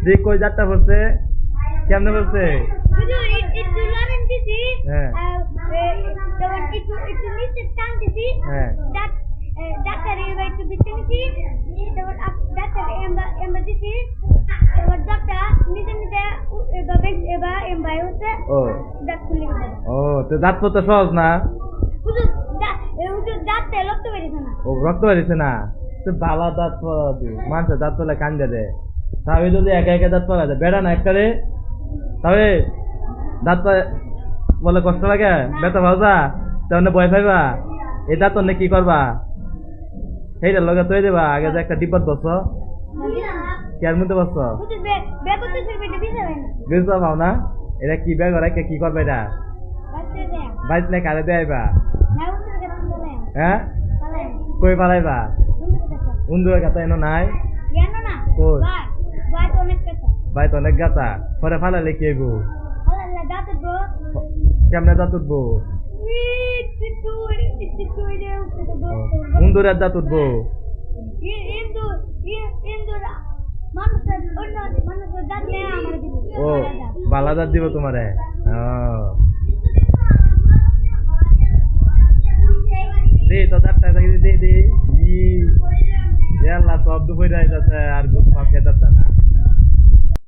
দেখ কই যাত্রা করছে কেমনে করছে হ্যাঁ হ্যাঁ ও তো দাঁত পড়তে সহজ না ও রক্ত বেরিয়েছে না তো বালা দাঁত পড়া মানুষের দাঁত পড়লে কান্দে দেয় তাহলে যদি একা একা দাঁত পড়া যায় বেড়া না একটারে তাহলে দাঁত বলে কষ্ট লাগে ব্যথা ভাজা তাহলে ভয় পাইবা এই দাঁত অনেক কি করবা সেইটার লগে তৈরি দেবা আগে যে একটা ডিব্বাত বস কেয়ার মধ্যে বস বুঝতে পাও না এটা কি ব্যাগ ওরা কি করবে এটা বাইক না কারে দেয়বা হ্যাঁ কই পালাইবা উন্দুরের কথা এনো নাই কই বাইত অনেক গাতা পরে ফালাইলে কি হইব কেমনে দাঁত উঠবো উন্দুরের দাঁত উঠবো ও বালা দাঁত দিব তোমারে দে তো দাঁতটা দে দে আল্লাহ সব দুপুরে যাইতেছে আর গুড পাকে দাঁত না